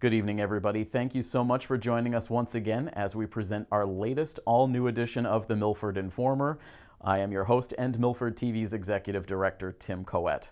Good evening, everybody. Thank you so much for joining us once again as we present our latest all-new edition of the Milford Informer. I am your host and Milford TV's Executive Director, Tim Coette.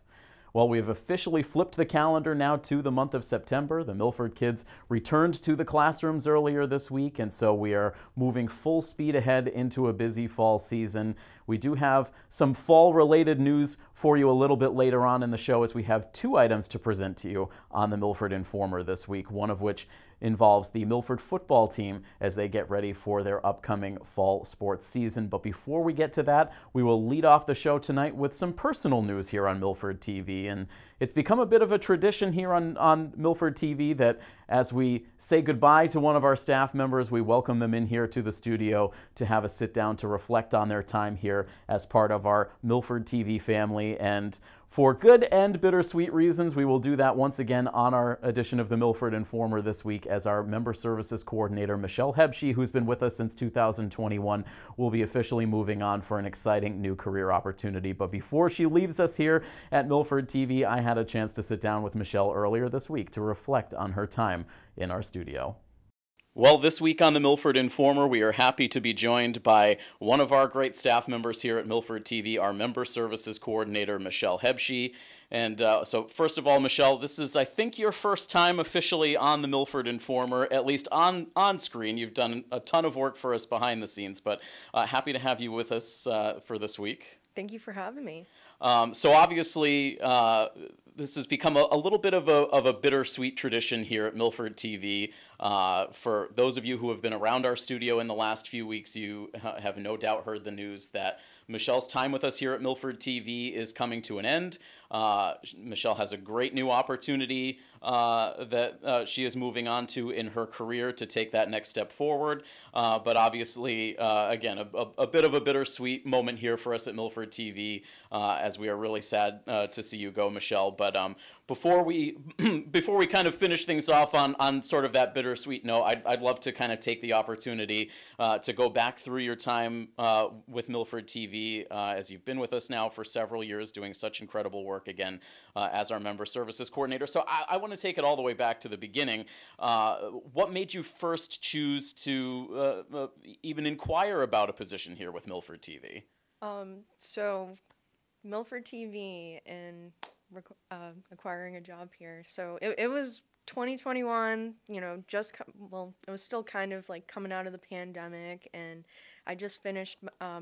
Well, we have officially flipped the calendar now to the month of September. The Milford kids returned to the classrooms earlier this week, and so we are moving full speed ahead into a busy fall season. We do have some fall-related news for you a little bit later on in the show, as we have two items to present to you on the Milford Informer this week, one of which involves the Milford football team as they get ready for their upcoming fall sports season. But before we get to that, we will lead off the show tonight with some personal news here on Milford TV. And it's become a bit of a tradition here on Milford TV that as we say goodbye to one of our staff members, we welcome them in here to the studio to have a sit down to reflect on their time here as part of our Milford TV family. And for good and bittersweet reasons, we will do that once again on our edition of the Milford Informer this week, as our Member Services Coordinator, Mishelle, who's been with us since 2021, will be officially moving on for an exciting new career opportunity. But before she leaves us here at Milford TV, I had a chance to sit down with Mishelle earlier this week to reflect on her time in our studio. Well, this week on the Milford Informer, we are happy to be joined by one of our great staff members here at Milford TV, our Member Services Coordinator, Mishelle. And so first of all, Mishelle, this is, I think, your first time officially on the Milford Informer, at least on screen. You've done a ton of work for us behind the scenes, but happy to have you with us for this week. Thank you for having me. So obviously, this has become a little bit of a bittersweet tradition here at Milford TV. For those of you who have been around our studio in the last few weeks, you have no doubt heard the news that Michelle's time with us here at Milford TV is coming to an end. Mishelle has a great new opportunity that she is moving on to in her career to take that next step forward. But obviously, again, a bit of a bittersweet moment here for us at Milford TV, as we are really sad to see you go, Mishelle. But before we kind of finish things off on sort of that bittersweet note, I'd love to kind of take the opportunity to go back through your time with Milford TV, as you've been with us now for several years, doing such incredible work again as our Member Services Coordinator. So I want to take it all the way back to the beginning. What made you first choose to even inquire about a position here with Milford TV? So Milford TV and acquiring a job here. So it was 2021, you know, it was still kind of like coming out of the pandemic, and I just finished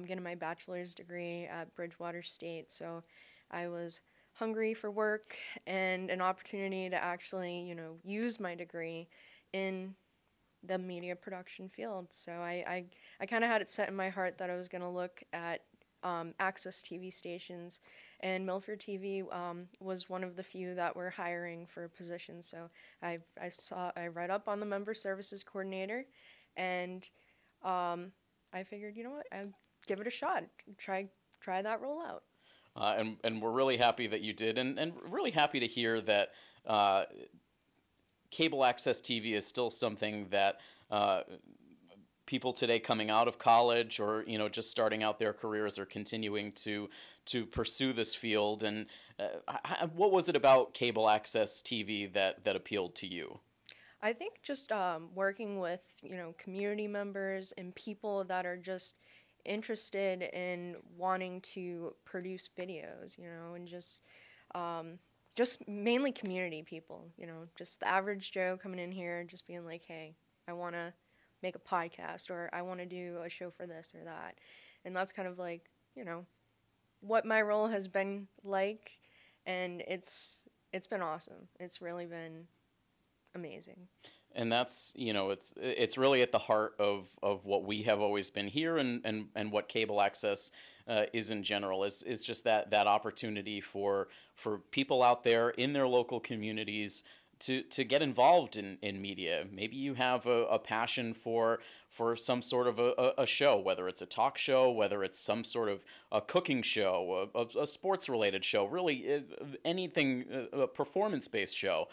getting my bachelor's degree at Bridgewater State. So I was hungry for work and an opportunity to actually, you know, use my degree in the media production field. So I kind of had it set in my heart that I was going to look at access TV stations, and Milford TV was one of the few that were hiring for a position. So I read up on the Member Services Coordinator, and I figured, you know what, I'd give it a shot, try that role out. And we're really happy that you did, and really happy to hear that cable access TV is still something that people today coming out of college, or you know, just starting out their careers, are continuing to pursue this field. And what was it about cable access TV that appealed to you? I think just working with, you know, community members and people that are just interested in wanting to produce videos, you know, and just mainly community people, you know, just the average Joe coming in here just being like, hey, I want to make a podcast, or I want to do a show for this or that. And that's kind of like, you know, what my role has been like, and it's been awesome. It's really been amazing. And that's, you know, it's really at the heart of what we have always been here, and what cable access is in general, is just that opportunity for people out there in their local communities to get involved in media. Maybe you have a passion for some sort of a show, whether it's a talk show, whether it's some sort of a cooking show, a sports related show, really anything, a performance based show.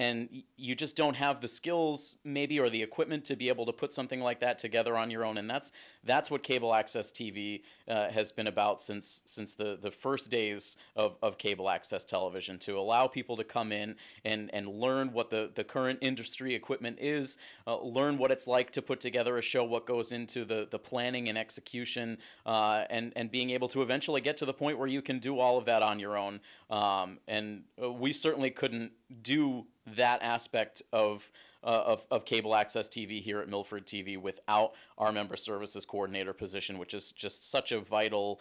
and you just don't have the skills maybe or the equipment to be able to put something like that together on your own. And that's what cable access TV has been about since the first days of cable access television, to allow people to come in and learn what the current industry equipment is, learn what it's like to put together a show, what goes into the planning and execution, and being able to eventually get to the point where you can do all of that on your own. And we certainly couldn't do that aspect of cable access TV here at Milford TV without our member services coordinator position, which is just such a vital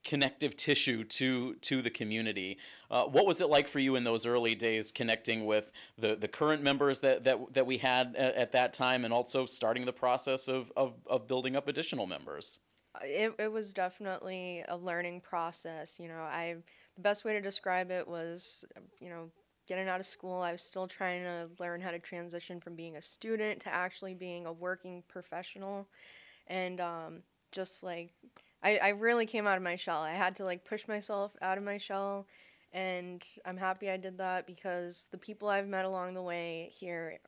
connective tissue to the community. What was it like for you in those early days, connecting with the current members that we had at that time, and also starting the process of building up additional members? It was definitely a learning process. The best way to describe it was, getting out of school, I was still trying to learn how to transition from being a student to actually being a working professional. And just like, I really came out of my shell. I had to like push myself out of my shell, and I'm happy I did that, because the people I've met along the way here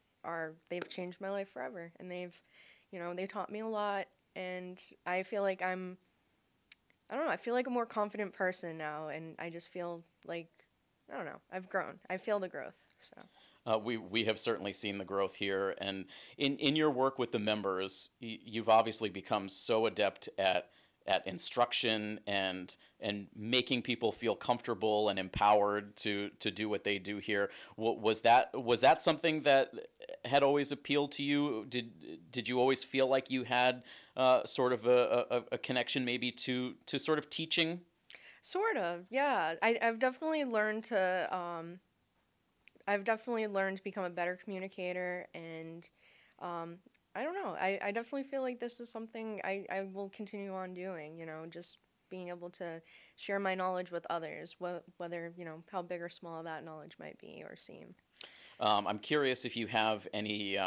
they've changed my life forever, and they taught me a lot, and I feel like I don't know, I feel like a more confident person now, and I just feel like, I don't know, I've grown. I feel the growth, so. We have certainly seen the growth here, and in your work with the members, you've obviously become so adept at instruction and making people feel comfortable and empowered to do what they do here. Was that something that had always appealed to you? Did you always feel like you had sort of a connection maybe to sort of teaching? Sort of, yeah. I've definitely learned to become a better communicator, and I don't know. I definitely feel like this is something I will continue on doing, just being able to share my knowledge with others, whether, how big or small that knowledge might be or seem. I'm curious if you have any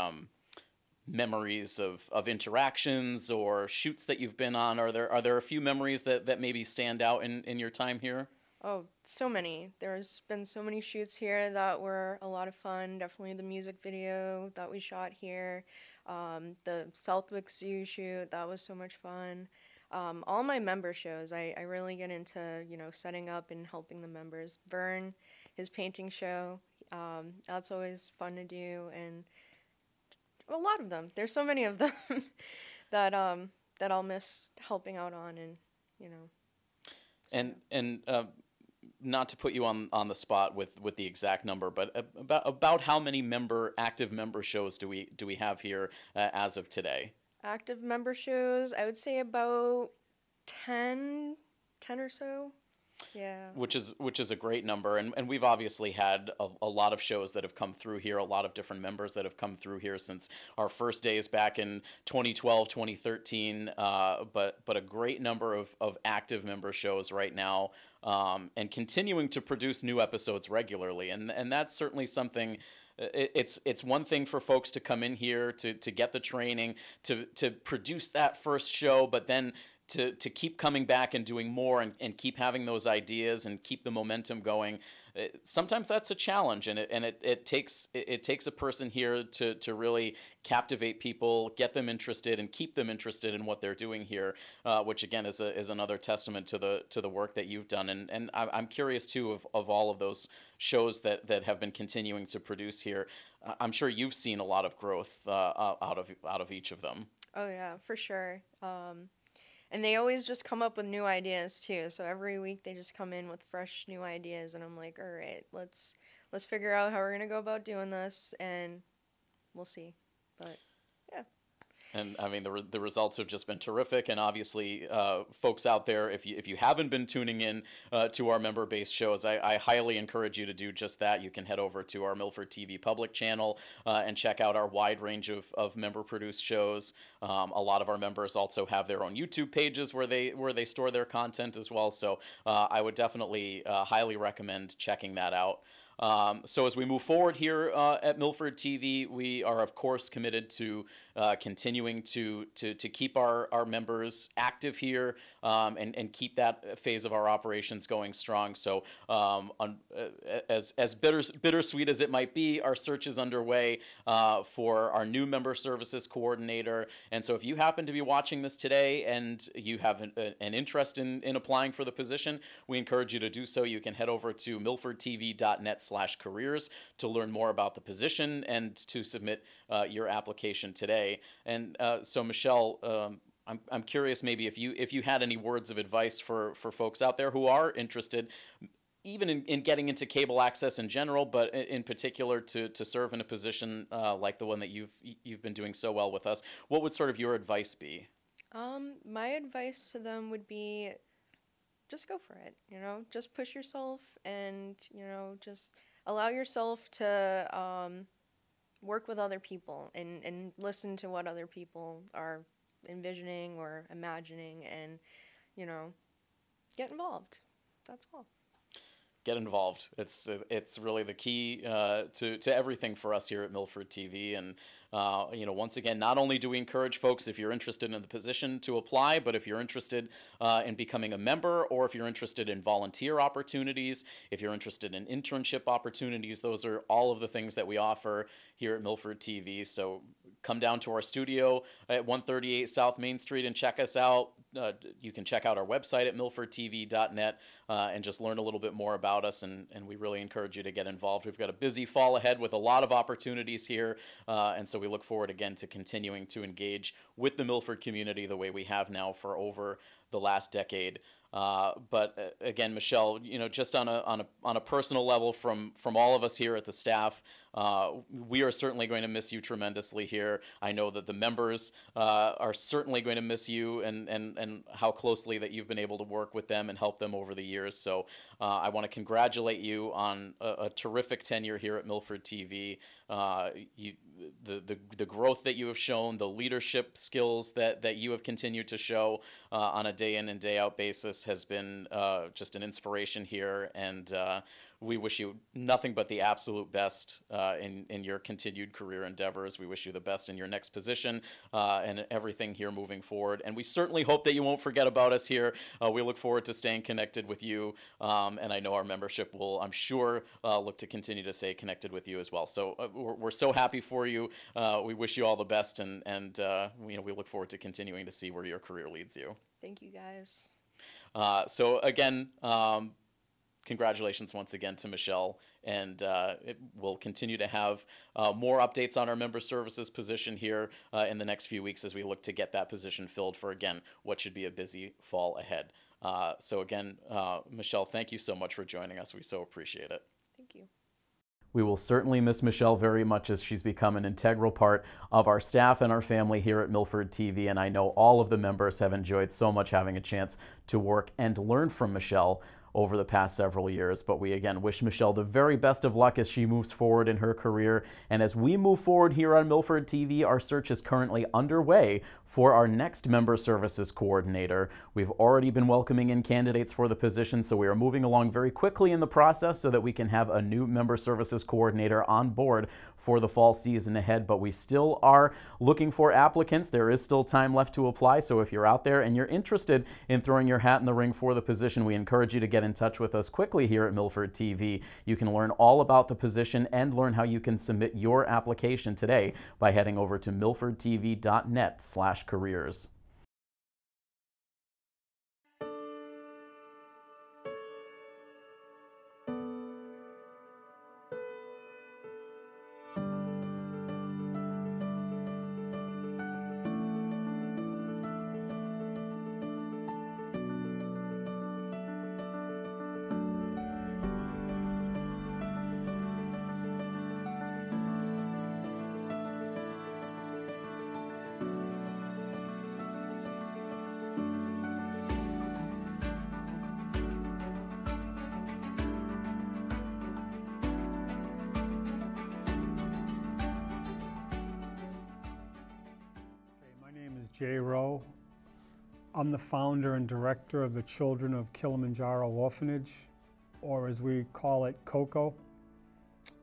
memories of interactions or shoots that you've been on. Are there a few memories that maybe stand out in your time here? Oh, so many. There's been so many shoots here that were a lot of fun. Definitely the music video that we shot here. The Southwicks Zoo shoot, that was so much fun. All my member shows, I really get into, setting up and helping the members. Vern, his painting show, that's always fun to do, and a lot of them. There's so many of them that I'll miss helping out on, and So. And not to put you on the spot with the exact number, but about how many active member shows do we have here as of today? Active member shows, I would say about 10 or so. Yeah. Which is a great number, and we've obviously had a lot of shows that have come through here, a lot of different members that have come through here since our first days back in 2012, 2013, but a great number of active member shows right now, and continuing to produce new episodes regularly, and that's certainly something. It's one thing for folks to come in here to get the training, to produce that first show, but then to keep coming back and doing more, and keep having those ideas and keep the momentum going. Sometimes that's a challenge, and it takes a person here to really captivate people, get them interested, and keep them interested in what they're doing here, which again is another testament to the work that you've done. And I'm curious too of all of those shows that have been continuing to produce here. I'm sure you've seen a lot of growth out of each of them. Oh yeah, for sure. And they always just come up with new ideas too. So every week they just come in with fresh new ideas, and I'm like, all right, let's figure out how we're gonna go about doing this, and we'll see. But yeah. And I mean, the results have just been terrific. And obviously, folks out there, if you haven't been tuning in to our member-based shows, I highly encourage you to do just that. You can head over to our Milford TV public channel and check out our wide range of member-produced shows. A lot of our members also have their own YouTube pages where they store their content as well. So I would definitely highly recommend checking that out. So as we move forward here at Milford TV, we are of course committed to continuing to keep our members active here and keep that phase of our operations going strong. So as bittersweet as it might be, our search is underway for our new member services coordinator. And so if you happen to be watching this today and you have an interest in applying for the position, we encourage you to do so. You can head over to milfordtv.net/careers to learn more about the position and to submit your application today. And so Mishelle, I'm curious maybe if you had any words of advice for folks out there who are interested, even in getting into cable access in general, but in particular to serve in a position like the one that you've been doing so well with us. What would sort of your advice be? My advice to them would be just go for it, just push yourself and, just allow yourself to work with other people and listen to what other people are envisioning or imagining and, get involved. That's all. Get involved. It's really the key to everything for us here at Milford TV. And once again, not only do we encourage folks, if you're interested in the position, to apply, but if you're interested in becoming a member, or if you're interested in volunteer opportunities, if you're interested in internship opportunities, those are all of the things that we offer here at Milford TV. So come down to our studio at 138 South Main Street and check us out. You can check out our website at milfordtv.net and just learn a little bit more about us, and we really encourage you to get involved. We've got a busy fall ahead with a lot of opportunities here, and so we look forward again to continuing to engage with the Milford community the way we have now for over the last decade. But again, Mishelle, just on a personal level, from all of us here at the staff, we are certainly going to miss you tremendously here. I know that the members are certainly going to miss you and how closely that you've been able to work with them and help them over the years. So I want to congratulate you on a terrific tenure here at Milford TV. The growth that you have shown, the leadership skills that you have continued to show on a day in and day out basis has been just an inspiration here, and we wish you nothing but the absolute best in your continued career endeavors. We wish you the best in your next position and everything here moving forward. And we certainly hope that you won't forget about us here. We look forward to staying connected with you, and I know our membership will, I'm sure, look to continue to stay connected with you as well. So we're so happy for you. We wish you all the best, and we look forward to continuing to see where your career leads you. Thank you, guys. So again, congratulations once again to Mishelle, and we'll continue to have more updates on our member services position here in the next few weeks as we look to get that position filled for, again, what should be a busy fall ahead. So again, Mishelle, thank you so much for joining us. We so appreciate it. Thank you. We will certainly miss Mishelle very much, as she's become an integral part of our staff and our family here at Milford TV, and I know all of the members have enjoyed so much having a chance to work and learn from Mishelle over the past several years. But we again wish Mishelle the very best of luck as she moves forward in her career. And as we move forward here on Milford TV, our search is currently underway for our next member services coordinator. We've already been welcoming in candidates for the position, so we are moving along very quickly in the process so that we can have a new member services coordinator on board for the fall season ahead. But we still are looking for applicants. There is still time left to apply, so if you're out there and you're interested in throwing your hat in the ring for the position, we encourage you to get in touch with us quickly here at Milford TV. You can learn all about the position and learn how you can submit your application today by heading over to milfordtv.net/careers. Jay Rowe. I'm the founder and director of the Children of Kilimanjaro Orphanage, or as we call it, COCO.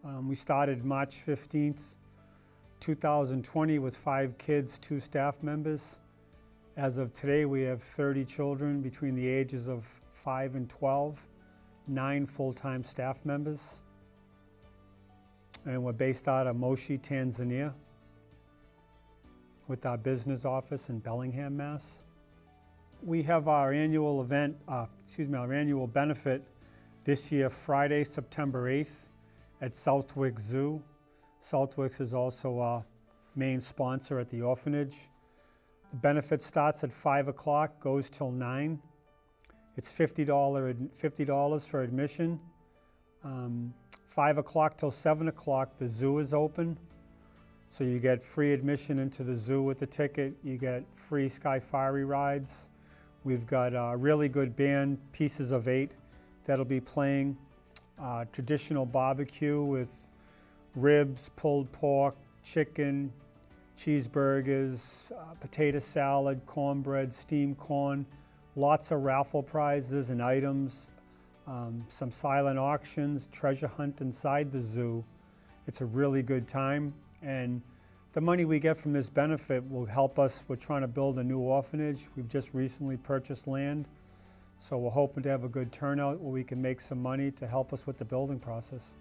We started March 15th, 2020 with 5 kids, 2 staff members. As of today, we have 30 children between the ages of 5 and 12, 9 full-time staff members. And we're based out of Moshi, Tanzania, with our business office in Bellingham, Mass. We have our annual event, our annual benefit this year, Friday, September 8th at Southwicks Zoo. Southwicks is also our main sponsor at the orphanage. The benefit starts at 5 o'clock, goes till 9. It's $50 for admission. 5 o'clock till 7 o'clock, the zoo is open. So you get free admission into the zoo with the ticket. You get free safari rides. We've got a really good band, Pieces of 8, that'll be playing traditional barbecue with ribs, pulled pork, chicken, cheeseburgers, potato salad, cornbread, steamed corn, lots of raffle prizes and items, some silent auctions, treasure hunt inside the zoo. It's a really good time, and the money we get from this benefit will help us. We're trying to build a new orphanage. We've just recently purchased land, so we're hoping to have a good turnout where we can make some money to help us with the building process.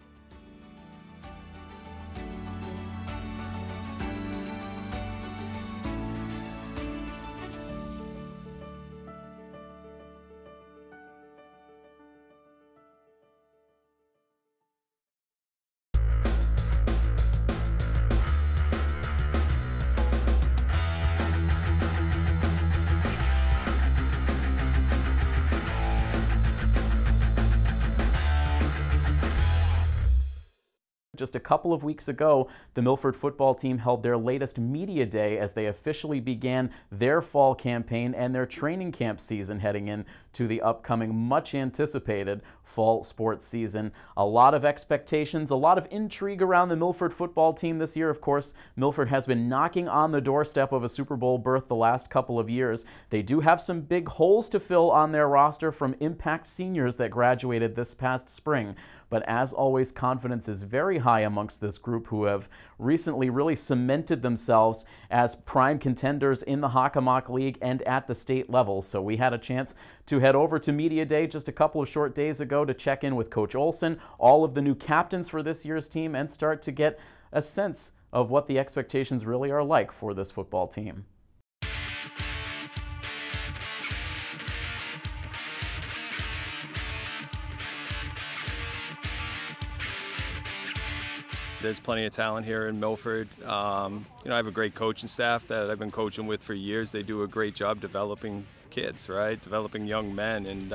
Just a couple of weeks ago, the Milford football team held their latest media day as they officially began their fall campaign and their training camp season heading into the upcoming, much anticipated fall sports season. A lot of expectations, a lot of intrigue around the Milford football team this year. Of course, Milford has been knocking on the doorstep of a Super Bowl berth the last couple of years. They do have some big holes to fill on their roster from impact seniors that graduated this past spring. But as always, confidence is very high amongst this group, who have recently really cemented themselves as prime contenders in the Hockomock League and at the state level. So we had a chance to head over to Media Day just a couple of short days ago to check in with Coach Olson, all of the new captains for this year's team, and start to get a sense of what the expectations really are like for this football team. There's plenty of talent here in Milford. I have a great coaching staff that I've been coaching with for years. They do a great job developing kids, right? Developing young men, and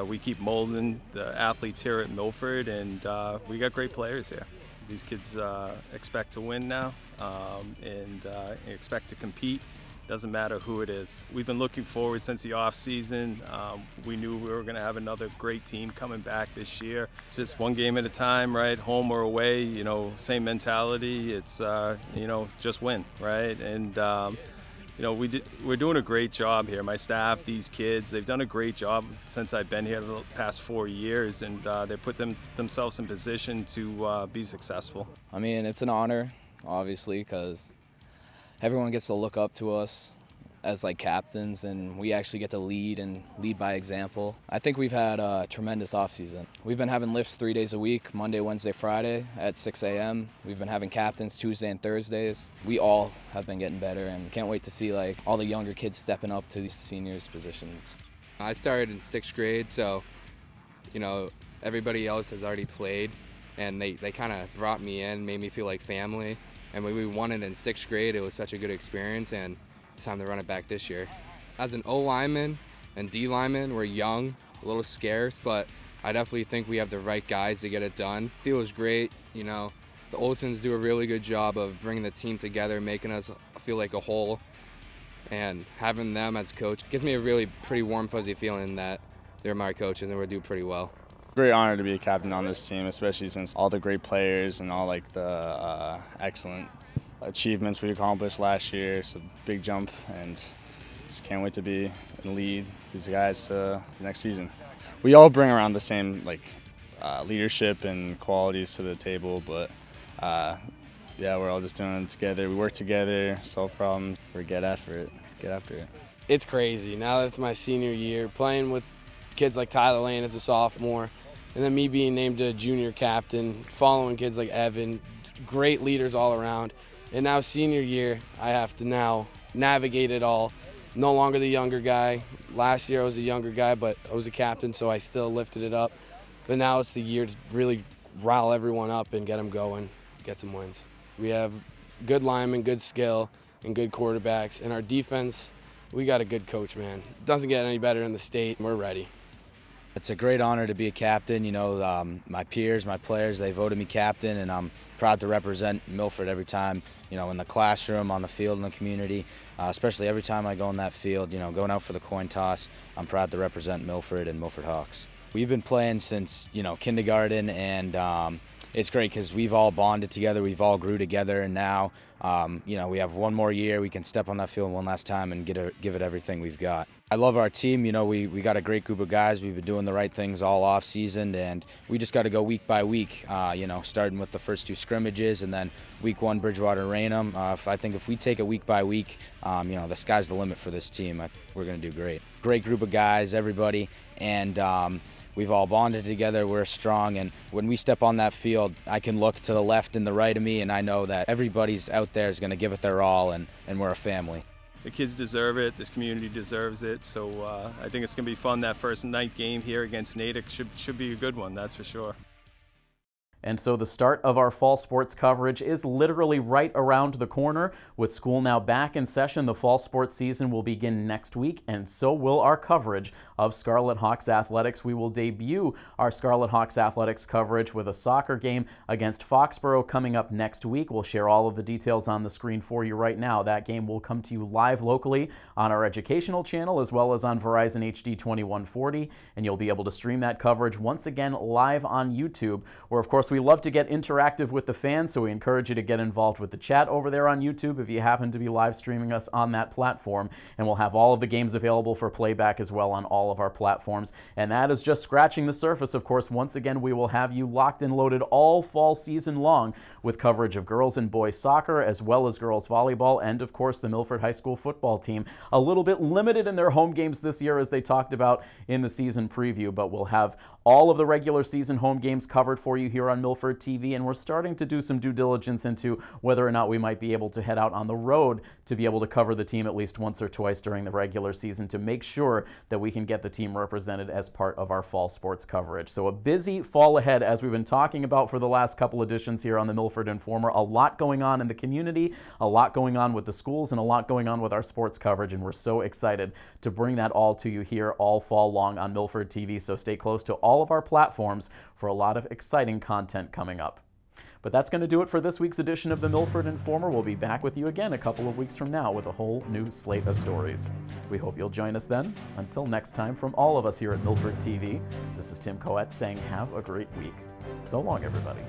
we keep molding the athletes here at Milford, and we got great players here. These kids expect to win now and expect to compete. Doesn't matter who it is. We've been looking forward since the off season. We knew we were going to have another great team coming back this year. Just one game at a time, right? Home or away, same mentality. It's just win, right? And we're doing a great job here. My staff, these kids, they've done a great job since I've been here the past 4 years, and they put themselves in position to be successful. I mean, it's an honor, obviously, because everyone gets to look up to us as like captains, and we actually get to lead and lead by example. I think we've had a tremendous offseason. We've been having lifts 3 days a week, Monday, Wednesday, Friday at 6 a.m. We've been having captains Tuesday and Thursdays. We all have been getting better, and can't wait to see like all the younger kids stepping up to these seniors positions. I started in 6th grade, so everybody else has already played, and they kind of brought me in, made me feel like family. And when we won it in 6th grade, it was such a good experience, and it's time to run it back this year. As an O lineman and D lineman, we're young, a little scarce, but I definitely think we have the right guys to get it done. Feels great, the Olsons do a really good job of bringing the team together, making us feel like a whole, and having them as coach gives me a really pretty warm, fuzzy feeling that they're my coaches and we'll do pretty well. Great honor to be a captain on this team, especially since all the great players and all like the excellent achievements we accomplished last year. It's a big jump, and just can't wait to be and lead these guys to the next season. We all bring around the same leadership and qualities to the table, but yeah, we're all just doing it together. We work together, solve problems, or get after it. It's crazy. Now that it's my senior year, playing with kids like Tyler Lane as a sophomore, and then me being named a junior captain, following kids like Evan, great leaders all around. And now senior year, I have to now navigate it all. No longer the younger guy. Last year I was a younger guy, but I was a captain, so I still lifted it up. But now it's the year to really rile everyone up and get them going, get some wins. We have good linemen, good skill, and good quarterbacks. And our defense, we got a good coach, man. Doesn't get any better in the state. We're ready. It's a great honor to be a captain. You know, my peers, my players, they voted me captain, and I'm proud to represent Milford every time, you know, in the classroom, on the field, in the community, especially every time I go on that field, you know, going out for the coin toss. I'm proud to represent Milford and Milford Hawks. We've been playing since, you know, kindergarten, and it's great because we've all bonded together, we've all grew together, and now, you know, we have one more year, we can step on that field one last time and give it everything we've got. I love our team. You know, we got a great group of guys. We've been doing the right things all off season, and we just got to go week by week, you know, starting with the first 2 scrimmages, and then week 1, Bridgewater, Raynham. I think if we take it week by week, you know, the sky's the limit for this team. We're going to do great. Great group of guys, everybody, and we've all bonded together. We're strong, and when we step on that field, I can look to the left and the right of me, and I know that everybody's out there is going to give it their all, and we're a family. The kids deserve it. This community deserves it. So I think it's going to be fun. That first night game here against Natick should be a good one, that's for sure. And so the start of our fall sports coverage is literally right around the corner. With school now back in session, the fall sports season will begin next week, and so will our coverage of Scarlet Hawks athletics. We will debut our Scarlet Hawks athletics coverage with a soccer game against Foxborough coming up next week. We'll share all of the details on the screen for you right now. That game will come to you live locally on our educational channel as well as on Verizon HD 2140, and you'll be able to stream that coverage once again live on YouTube, where of course we love to get interactive with the fans, so we encourage you to get involved with the chat over there on YouTube if you happen to be live streaming us on that platform. And we'll have all of the games available for playback as well on all of our platforms. And that is just scratching the surface. Of course, once again, we will have you locked and loaded all fall season long with coverage of girls and boys soccer as well as girls volleyball, and of course the Milford High School football team. A little bit limited in their home games this year, as they talked about in the season preview, but we'll have all of the regular season home games covered for you here on Milford TV, and we're starting to do some due diligence into whether or not we might be able to head out on the road to be able to cover the team at least once or twice during the regular season to make sure that we can get the team represented as part of our fall sports coverage. So a busy fall ahead, as we've been talking about for the last couple editions here on the Milford Informer. A lot going on in the community, a lot going on with the schools, and a lot going on with our sports coverage, and we're so excited to bring that all to you here all fall long on Milford TV. So stay close to all of our platforms for a lot of exciting content coming up. But that's going to do it for this week's edition of the Milford Informer. We'll be back with you again a couple of weeks from now with a whole new slate of stories. We hope you'll join us then. Until next time, from all of us here at Milford TV, this is Tim Coet saying have a great week. So long, everybody.